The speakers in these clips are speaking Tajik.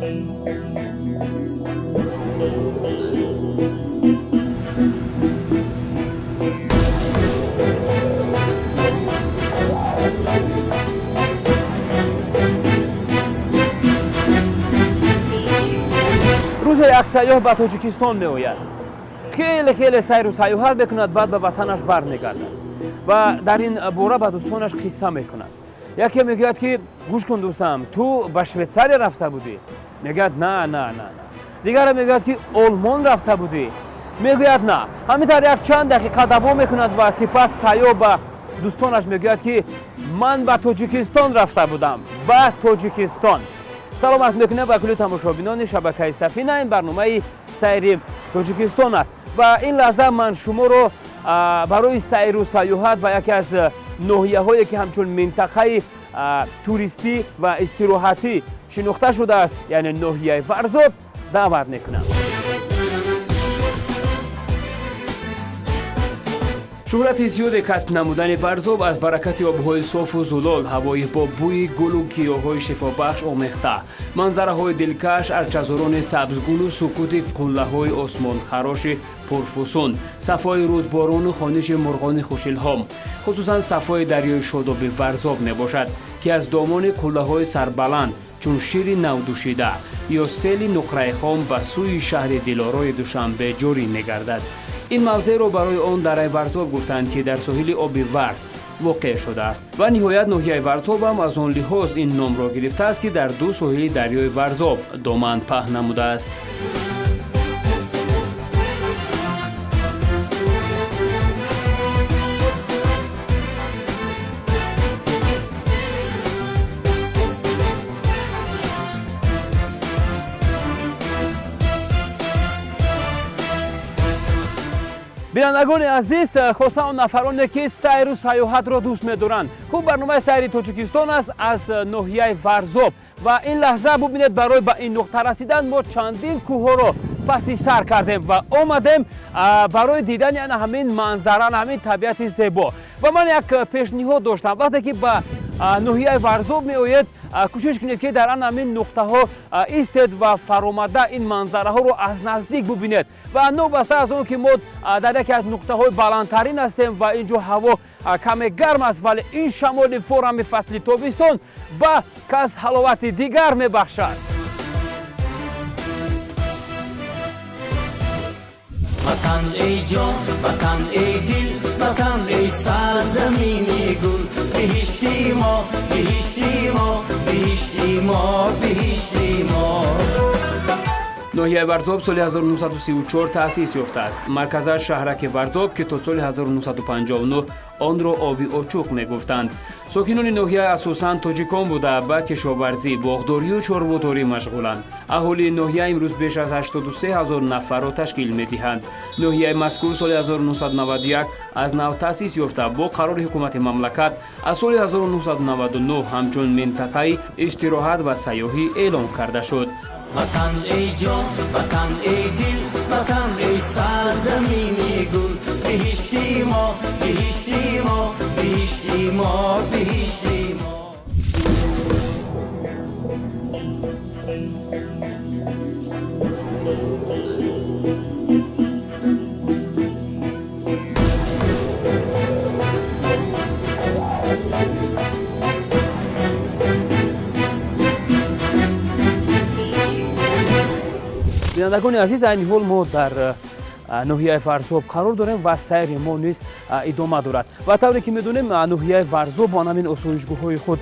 روز یک سیاح به تاجیکستان میآید. خیلی سیر و سیاحت میکند، بعد به وطنش برمیگردد و در این باره به دوستانش قصه میکند. یکی میگوید که گوش کن دوستم، تو به شویتزاری رفته بودی؟ میگوید نه. دیگر میگوید که آلمان رفته بودی؟ میگوید نه. همینطور یک چند دقیقه دوام میکند و سپس سیاح به دوستانش میگوید که من به تاجیکستان رفته بودم. به تاجیکستان. سلام عرض میکنم به کل تماشابینان شبکه سفینه. این برنامه سیر تاجیکستان است و این لحظه من شما رو برای سیر و سیاحت و یکی از ناحیه هایی که همچون منطقه توریستی و استراحتی شناخته شده است، یعنی ناحیه ورزاب، دعوت میکنم. شهرت زیاد کسب نمودن ورزاب از برکت آبهای صاف و زلال، هوای با بوی گل و گیاهای شفابخش آمیخته، منظره های دلکش، ارچه‌زاران سبزگون و سکوت قله های آسمان خراش پرفسون، صفای رودباران و خوانش مرغان خوش‌الهام، خصوصا صفای دریای شاداب ورزاب می باشد که از دامان قله های سربلند چون شیر نو دوشیده یا سیل نقره خام به سوی شهر دلارای دوشنبه جاری می گردد. این موضع را برای آن دره ورزاب گفتند که در ساحل آب ورز واقع شده است و نهایت ناحیه ورزاب هم از آن لحاظ این نام را گرفته است که در دو ساحل دریای ورزاب دامن پهن نموده است. بینندگان عزیز، خاصه آن نفرانی که سیر و سیاحت را دوست می‌دارند، خوب برنامه سیر تاجیکستان است از ناحیه ورزاب و این لحظه ببینید برای به این نقطه رسیدن ما چندین کوه را پس سر کردیم و آمدیم برای دیدن یعنی همین منظره، همین طبیعت زیبا. و من یک پیشنهاد داشتم، وقتی که به ناحیه ورزاب میآیید کوشش کنید که در همین نقطه ها ایستید و فرامده این منظره ها رو از نزدیک ببینید و نوبسته از اون که ما در یکی از نقطه های بلندترین هستیم و اینجا هوا کمی گرم است، ولی این شمال فورم فصل تابستان به کس حلاوت دیگر میبخشد. وطن ای جان، وطن ای دل، وطن ای سرزمینی گل، بهشتی ما، بهشتی ما، بهشتی ما، بهشتی ما. ناحیه ورزاب سال 1934 تأسیس یافته است. مرکزش شهرک ورزاب که تا سال 1959 آن را آبی آچوق می گفتند. ساکنان ناحیه اساساً تاجیکان بوده به کشاورزی، باغداری و چاره‌برداری مشغولند. اهالی ناحیه امروز بیش از 83,000 نفر را تشکیل می دهند. ناحیه مذکور سال 1991 از نو تأسیس یافته با قرار حکومت مملکت از سال 1999 همچون منطقه استراحت و سیاحی اعلام کرده شد. وطن ای جان، وطن ای دل، وطن ای سرزمینی گل، بهشتی ما، بهشتی ما، بهشتی ما، بهشتی ما. بینندگان عزیز، این حال ما در ناحیه ورزاب قرار داریم و سیر ما نیز ادامه دارد و طوری که میدونیم ناحیه ورزاب با همین آسایشگاه‌های خود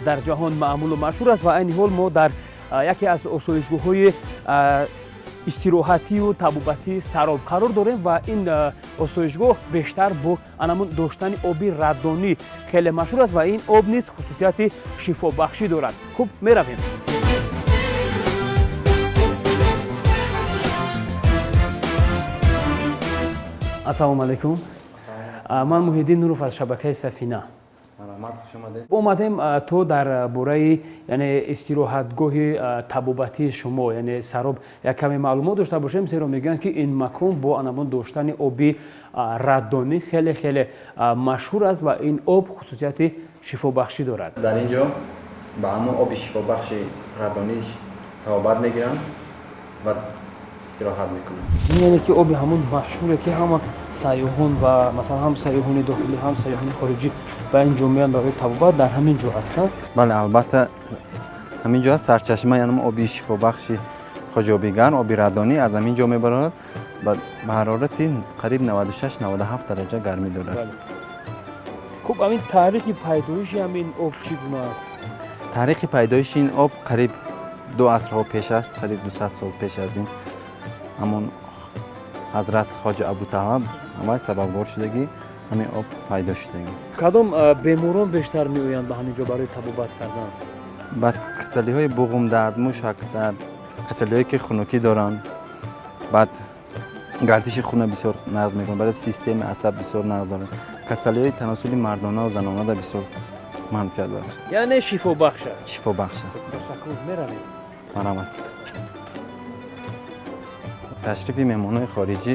در جهان معمول و مشهور است و این حال ما در یکی از آسایشگاه‌های استراحتی و طبابتی سراب قرار داریم و این آسایشگاه بیشتر با انمون داشتن آبی ردانی خیلی مشهور است و این آب نیز خصوصیت شفا بخشی دارد. خوب میرویم. السلام علیکم. من محیدین نوروف از شبکه سفینه. اومدیم تو در باره یعنی استراحتگاه طبابتی شما یعنی سراب یک کمی معلومات داشته باشیم، زیرا میگن که این مکان با انمون داشتن آبی ردانی خیلی مشهور است و این آب خصوصیت شفا بخشی دارد. در اینجا با همون آب شفا بخش ردانیش табобат мегиранд ва истироҳат мекунанд. یعنی که آب همون مشهوره که همه سیاحون و مثلا هم سیاحون داخلی هم سیاحون خارجی و اینجا میان برای تبابت در همین جا هستن. бале албатта ҳамин ҷо сарчашма яъне оби шифобахши хоҷа оби гарм оби радонӣ аз ҳамин ҷо мебарад ба ҳарорати қариб 96-97 дараҷа гармӣ дорад. خب همین تاریخ پیدایش همین آب چگونه است؟ таърихи пайдоиши ин об қариб 2 асрҳо пеш аст, қариб 200 сол пеш аз ин ҳамон ҳазрат хоҷа абуталаб ҳамаи сабабгор шудагӣ ҳамин об пайдо шудагӣ. کدام بیماران بیشتر میآیند به همین جا برای تبابت کردن؟ баъд касалиҳои буғумдард, мушакдард, касалиҳое ки хунукӣ доранд, баъд гардиши хуна бисёр нағз мекунад, баъд системаи асаб бисёр нағз дорад, касалиҳои танасули мардонаву занонада бисёр манфиат бахш. یعنی شفا بخش است. шифобахш аст. تشکر می‌رویم. марҳамат. ташрифи меҳмонҳои хориҷӣ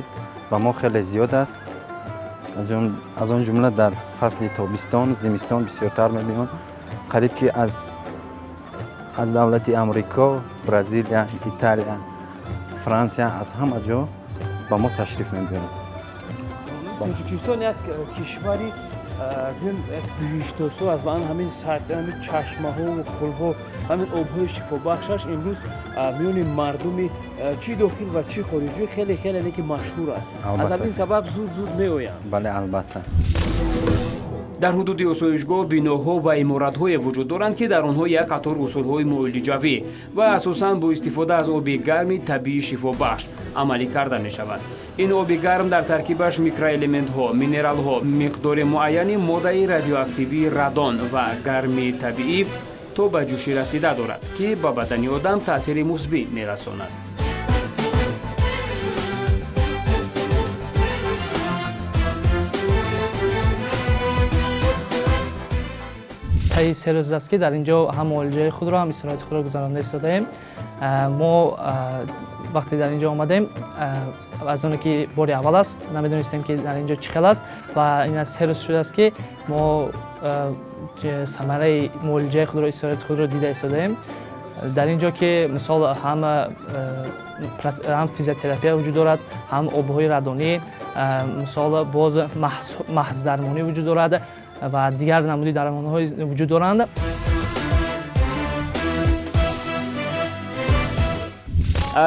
ба мо хеле зиёд аст. аз он ҷумла дар фасли тобистон, зимистон бисёртар мебинанд. қариб ки аз давлати амрико, бразилия, италия, франсия аз ҳама ҷо ба мо ташриф мебиёранд. توجیکستان یک کشوری بیشتوسو است و آن همین چشمه ها و کل ها همین آب های شفا بخشش امروز میون مردمی چی داخل و چی خارجی خیلی خیلی نیکی مشهور است. از همین سبب زود می آیند. бале албатта. در حدود آسایشگاه بناها و عمارت‌های وجود دارند که در آنها یک قطار اصول‌های معالجوی و اساساً با استفاده از آب گرم طبیعی شفابخش عملی کرده می‌شود. این آب گرم در ترکیبش میکروالمنت‌ها، مینرال‌ها، مقدار معینی ماده رادیواکتیوی رادون و گرمی طبیعی تا به جوشی رسیده دارد که به بدن آدم تأثیر مثبت می‌رساند. طی 3 روز است که در اینجا هم معالجه خود را هم استراحت خود را گذرانده ایستاده‌ایم. ما وقتی در اینجا آمدیم از اون که بار اول است نمیدونستیم که در اینجا چه خیلی است و این از 3 روز شده است که ما ثمره معالجه خود را استراحت خود را دیده ایستاده‌ایم. در اینجا که مثال هم فیزیوتراپی وجود دارد، هم آب‌های رادونی، مثال باز محض درمانی وجود دارد و دیگر نمودی درمان‌های وجود دارند.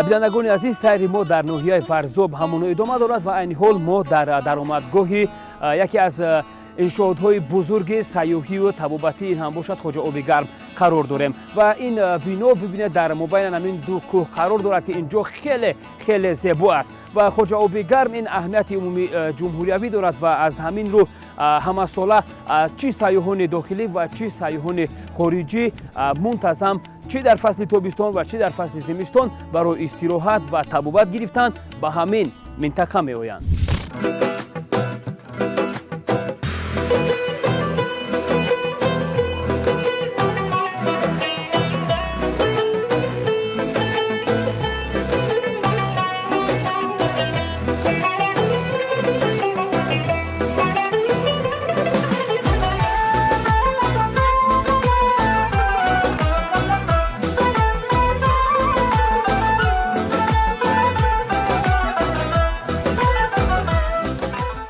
بینندگان عزیز، سیر ما در ناحیه فرزاب همون ادامه دارد و این حال ما در درآمدگاه یکی از انشاءات‌های بزرگ سیاحی و طبابتی این هم باشد خواجه آب گرم قرار داریم و این بنا ببینید در مابین همین دو کوه قرار دارد که اینجا خیلی خیلی زیبا است و خواجه آب گرم این اهمیت عمومی جمهوریوی دارد و از همین رو همه ساله چی سیاحان داخلی و چی سیاحان خارجی منتظم چی در فصل تابستان و چی در فصل زمستان برای استراحت و طبابت گرفتن به همین منطقه می آیند.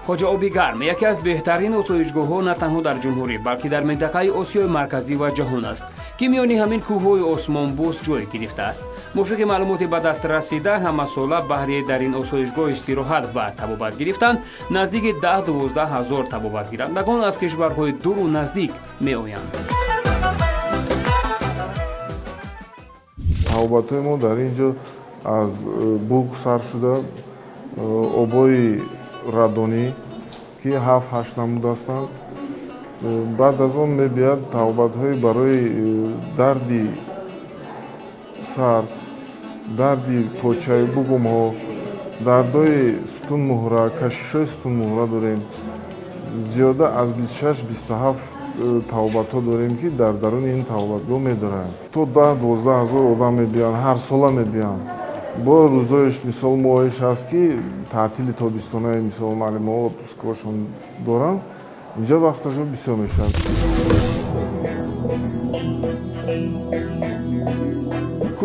خواجه آب گرم یکی از بهترین آسایشگاه‌ها نه تنها در جمهوری بلکه در منطقه آسیای مرکزی و جهان است که میانی همین کوه‌های آسمانبوس جای گرفته است. موافق معلومات به دست رسیده همه ساله بهره در این آسایشگاه استراحت و طبابت گرفتن نزدیک 10-12 هزار طبابت گیرندگان از کشورهای دور و نزدیک میآیند. طبابت‌های ما در اینجا از بوق سر شده، آبای радонӣ ки 7-8 намуд ҳастанд. баъд аз он мебиёяд табобатҳои барои дарди сар, дарди почаи буғумҳо, дардҳои стун муҳра, кашишҳои стун муҳра дорем. зиёда аз 26-27 табобатҳо дорем ки дар даруни ин табобатгоҳ медоранд. то 10-12 ҳазор одам мебиёянд, ҳар сола мебиёянд. бо рӯзоиш мисол моҳиш ҳаст ки таътили тобистонаи мисол маълимаҳо отпускҳошон доранд, инҷа вақташон бисёр мешавад.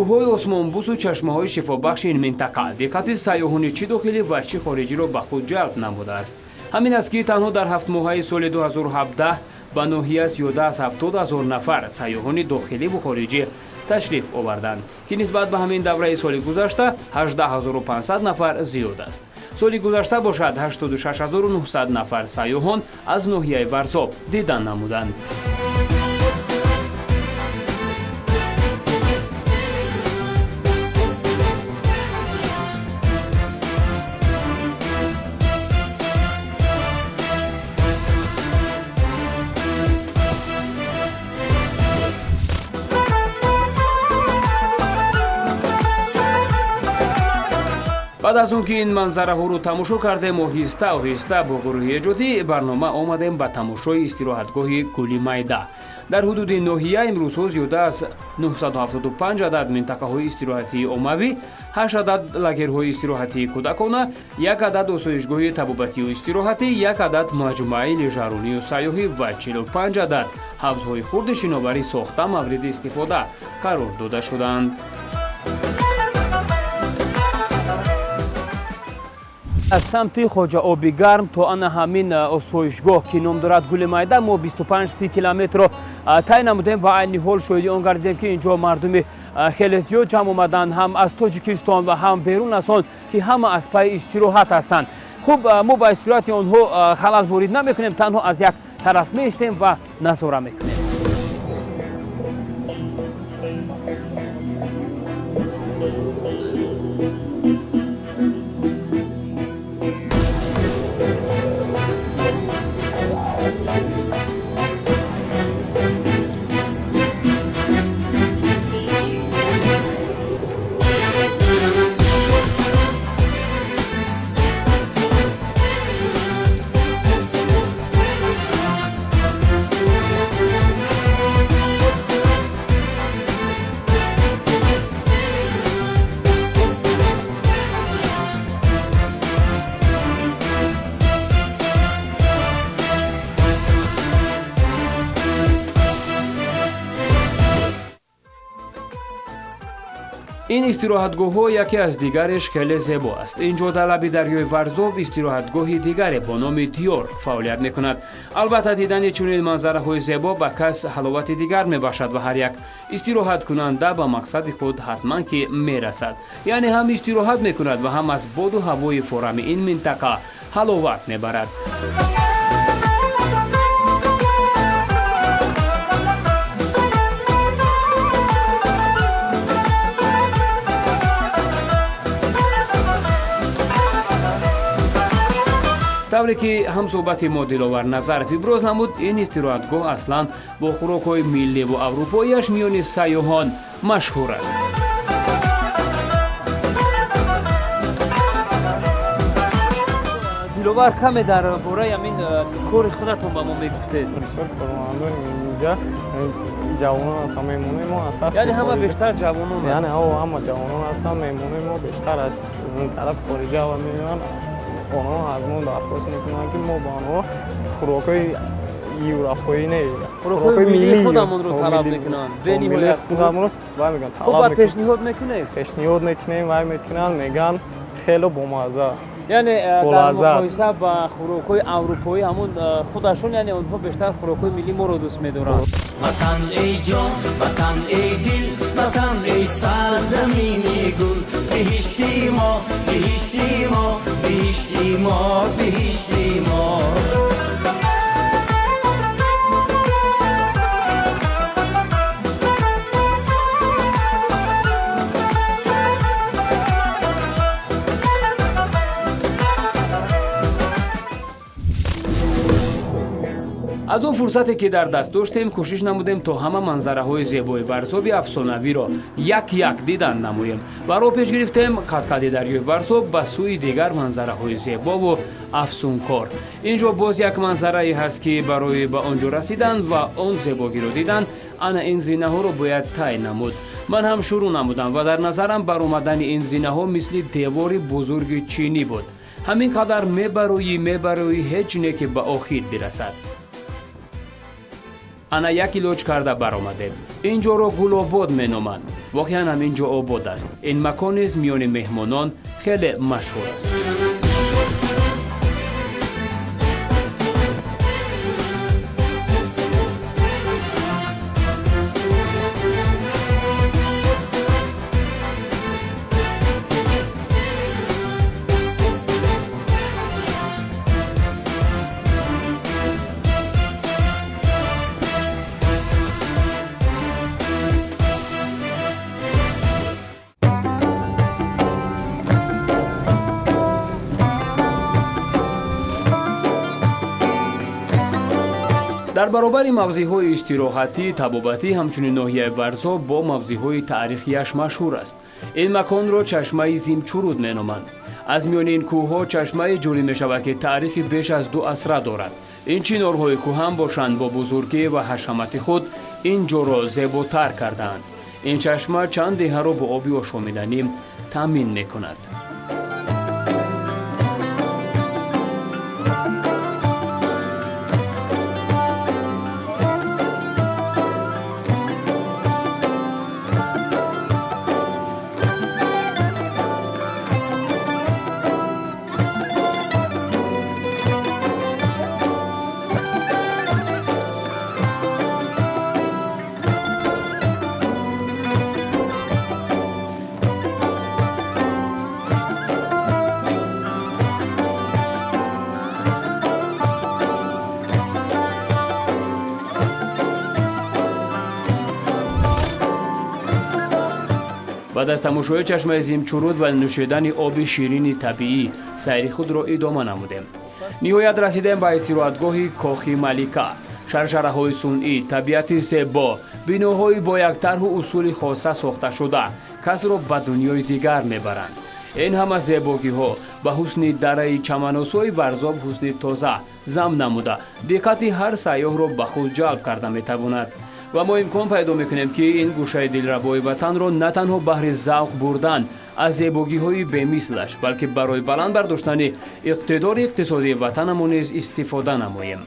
کوه‌های osmonbus و چشمه‌های شفابخش این منطقه دقت سیاحان چه داخلی و چه خارجی را به خود جلب نموده است. همین است که تنها در 7 ماهه سال 2017 به ناحیه از 70,000 نفر سیاحان داخلی و خارجی تشریف آوردند که نسبت به همین دوره سال گذشته 18,500 نفر زیاد است. سال گذشته باشد 86,900 نفر سیاحان از ناحیه ورزاب دیدن نمودند. بعد از اون که این منظره ها رو تماشا کردیم آهسته آهسته با گروه جدی برنامه آمدیم به تماشای استراحتگاه گلی میده. در حدود ناحیه امروز زیاده از 975 عدد منطقه های استراحتی عمومی، 8 عدد لاگرهای استراحتی کودکانه، 1 عدد آسایشگاه طبابتی و استراحتی، 1 عدد مجموعه لیژرانی و سیاحی و 45 عدد حوضهای خرد شناوری ساخته مورد استفاده قرار داده شدند. از سمت خواجه آبی گرم تا آن همین آسایشگاه که نام دارد گل میده ما 25-30 کیلومتر را طی نمودیم و عین حال شاهد آن گردیدیم که اینجا مردم خیلی زیاد جمع آمدند، هم از تاجیکستان و هم بیرون از آن که همه از پای استراحت هستند. خوب ما با استراحت آنها خلل وارد نمیکنیم، تنها از یک طرف میستیم و نظاره میکنیم. این استراحتگاه یکی از دیگرش خیلی زیبا است. اینجا در لب دریای ورزاب استراحتگاه دیگری با نام دیار فعالیت میکند. البته دیدن چنین منظره های زیبا به کس حلاوت دیگر میبخشد و هر یک استراحت کننده به مقصد خود حتما که میرسد. یعنی هم استراحت میکند و هم از باد و هوای فورم این منطقه حلاوت میبرد. طوری که هم صحبت ما دلاور نظر ابراز نمود، این استراحتگاه اصلا با خوراک‌های ملی و اروپاییش میان سیاحان مشهور است. دلاور کمی در باره همین کار خودتون به ما میگفتید؟ بسیار کارمندان اینجا جوانان هستن، میمونه ما هستن. یعنی همه بیشتر جوانان؟ یعنی همه جوانان هستن، میمونه ما بیشتر از اون طرف خارجی و میان. آنها از ما درخواست میکنن که ما با آنها خوراکای اروپایی نه، خوراکای ملی خودمون رو طلب میکنن. ملی خودمون رو وای میگن طلب میکنن. پیشنهاد میکنید؟ پیشنهاد میکنیم، وای میکنن، میگن خیلی بامزه. یعنی در مقایسه با خوراکای اروپایی همون خودشون، یعنی اونها بیشتر خوراکای ملی ما رو دوست می‌دارن. وطن ای جان، وطن ای دل، وطن ای سرزمینی گل، بهشتی ما، بهشتی ما، بهشتی ما، بهشتی ما. از اون فرصتی که در دست داشتیم کوشش نمودیم تا همه منظره های زیبای ورزاب افسانوی را یک یک دیدن نماییم و را پیش گرفتیم قطقه دریای ورزاب به سوی دیگر منظره های زیبا و افسونکار. اینجا باز یک منظره هست که برای به آنجا رسیدن و آن زیبایی را دیدن انا این زینه ها را باید طی نمود. من هم شروع نمودم و در نظرم برآمدن این زینه ها مثل دیواری بزرگ چینی بود. همین قدر میبروی هیچ نه که به آخر برسد. ана як илоҷ карда баромадем. Инҷоро Гулобод меноманд. Воқеан ҳам инҷо обод аст. Ин макон низ миёни меҳмонон хеле машҳур аст. дар баробари мавзеъҳои истироҳатӣ, табобатӣ, ҳамчунин ноҳияи Варзо бо мавзеъҳои таърихияш машҳур аст. Ин маконро чашмаи Зимчуруд меноманд. аз миёни ин кӯҳҳо чашмае ҷорӣ мешавад ки таърихи беш аз 2 асра дорад. ин чинорҳои кӯҳан бошанд бо бузургӣ ва ҳашамати худ ин ҷоро зеботар кардаанд. ин чашма чанд деҳаро бо оби ошомиданӣ таъмин мекунад. баъд аз тамошои чашмаи Зимчуруд ва нӯшидани оби ширини табиӣ сайри худро идома намудем. ниҳоят расидем ба истироҳатгоҳи Кохи Малика. шаршараҳои сунъӣ, табиати зебо, биноҳои бо як тарҳу усули хоса сохташуда касро ба дунёи дигар мебаранд. ин ҳама зебогиҳо ба ҳусни дараи чаманосои Варзоб ҳусни тоза замм намуда диққати ҳар сайёҳро ба худ ҷалб карда метавонад. ва мо имкон пайдо мекунем ки ин гӯшаи дилрабои ватанро на танҳо баҳри завқ бурдан аз зебогиҳои бемислаш, балки барои баланд бардоштани иқтидори иқтисодии ватанамон низ истифода намоем.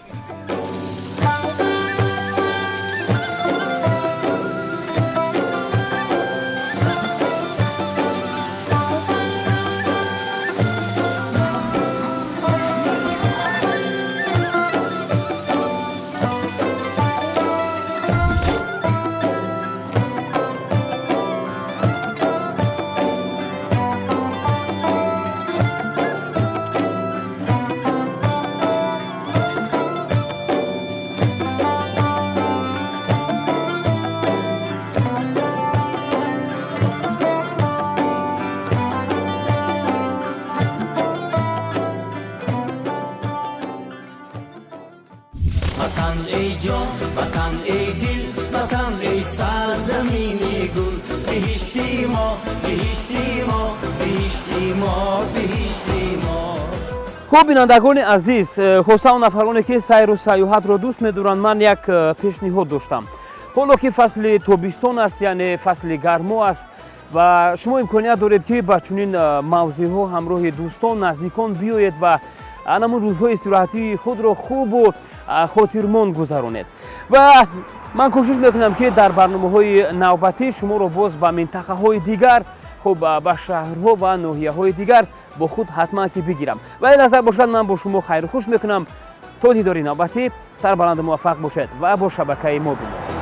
وطن ای جان، وطن ای دل، وطن ای سرزمینی گل. بهشتی ما، بهشتی ما، بهشتی ما، بهشتی ما. хуб бинандагони азиз, хосаву нафароне ки сайру саёҳатро дӯст медоранд, ман як пешниҳод доштам. ҳоло ки фасли тобистон аст, яъне фасли гармо аст ва шумо имконият доред ки ба чунин мавзеъҳо ҳамроҳи дӯстон, наздикон биёед ва анамун рӯзҳои истироҳатии худро хубу хотирмон гузаронед. ва ман кӯшиш мекунам ки дар барномаҳои навбатӣ шуморо боз ба минтақаҳои дигар, хуб ба шаҳрҳо ва ноҳияҳои дигар бо худ ҳатман ки бигирам. вале назар бошад, ман бо шумо хайрухуш мекунам. то дидори навбатӣ, сарбаланду муваффақ бошед ва бо шабакаи мо бинед.